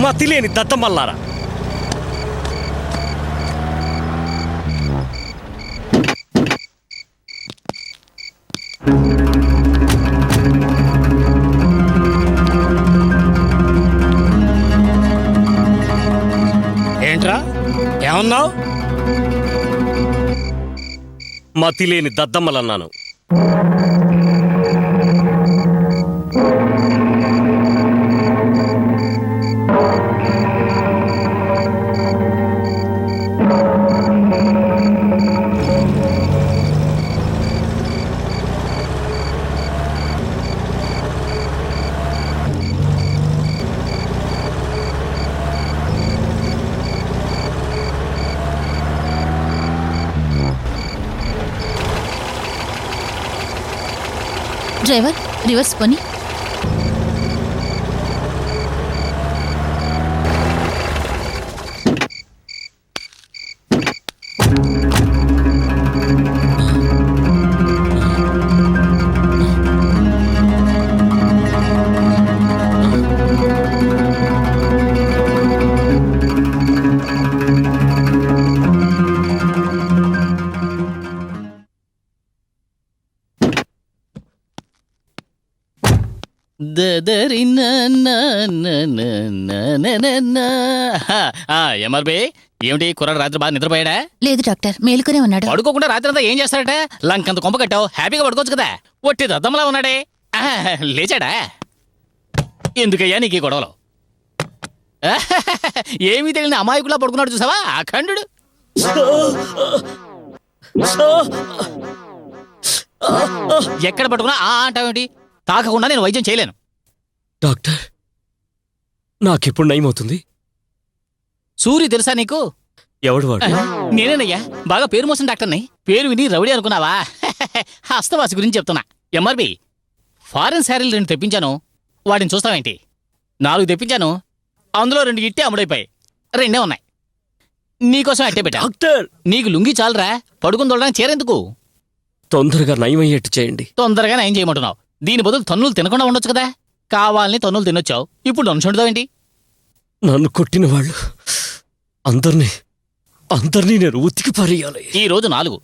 మతిలేని దత్తమల్లారా, ఏంట్రా ఏమన్నావు? మతిలేని దద్దమ్మలన్నాను. Driver reverse పోని. ఎంఆర్బి ఏమిటి కుర్రాడు రాత్రి బాగా నిద్రపోయాడా? లేదు డాక్టర్, మేలుకునే ఉన్నాడు. పడుకోకుండా రాత్రి అంతా ఏం చేస్తాడట? లంకంత కొంప కట్టావు, హ్యాపీగా పడుకోవచ్చు కదా. ఒట్టి దద్దమ్మలా ఉన్నాడే. లేచాడా? ఎందుకయ్యా నీకు ఈ గొడవలు? ఏమీ తెలియని అమాయకులా పడుకున్నాడు చూసావా అఖండుడు. ఎక్కడ పట్టుకున్నా అంటావేంటి? తాకకుండా నేను వైద్యం చేయలేను. డాక్టర్, నాకెప్పుడు నయమవుతుంది? సూరి తెలుసా నీకు? ఎవడు వాడు? నేనేనయ్యా, బాగా పేరు మోసిన డాక్టర్ని. పేరు విని రౌడీ అనుకున్నావా? హస్తవాసి గురించి చెప్తున్నా. ఎంఆర్బి, ఫారెన్ శారీలు 2 తెప్పించాను, వాటిని చూస్తావేంటి? 4 తెప్పించాను, అందులో 2 ఇట్టే అమ్ముడైపోయాయి, 2 ఉన్నాయి. నీకోసం అట్టే పెట్టా. డాక్టర్, నీకు లుంగి చాలరా, పడుకుని తోడడానికి చేరెందుకు? తొందరగా నయమయ్యేట్టు చేయండి. తొందరగా నయం చేయమంటున్నావు. దీని బదులు తన్నులు తినకుండా ఉండొచ్చు కదా. కావాలని తన్నులు తినొచ్చావు, ఇప్పుడు నన్ను చూడదావేంటి? నన్ను కొట్టిన వాళ్ళు అందరినీ నేను ఉతికి పారేయాలి. ఈ రోజు 4,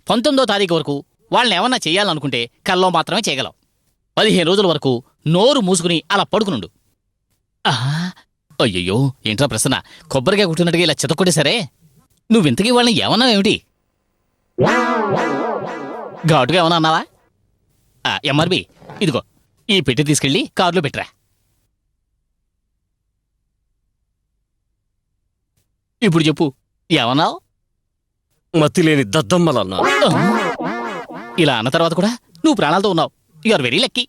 19వ తారీఖు వరకు వాళ్ళని ఏమన్నా చెయ్యాలనుకుంటే కల్లో మాత్రమే చేయగలవు. 15 రోజుల వరకు నోరు మూసుకుని అలా పడుకునుండు. అయ్యయ్యో, ఏంట్రా ప్రశ్న? కొబ్బరిగా కుట్టినట్టుగా ఇలా చితకొట్టే సరే. నువ్వింతకీ వాళ్ళని ఏమన్నావేమిటి? ఘాటుగా ఏమన్నా అన్నావా? ఎంఆర్బి, ఇదిగో ఈ పెట్టి తీసుకెళ్ళి కారులో పెట్టరా. ఇప్పుడు చెప్పు, ఏమన్నావు? మతిలేని దద్దమ్మలన్నా. ఇలా అన్న తర్వాత కూడా నువ్వు ప్రాణాలతో ఉన్నావు. You are very lucky.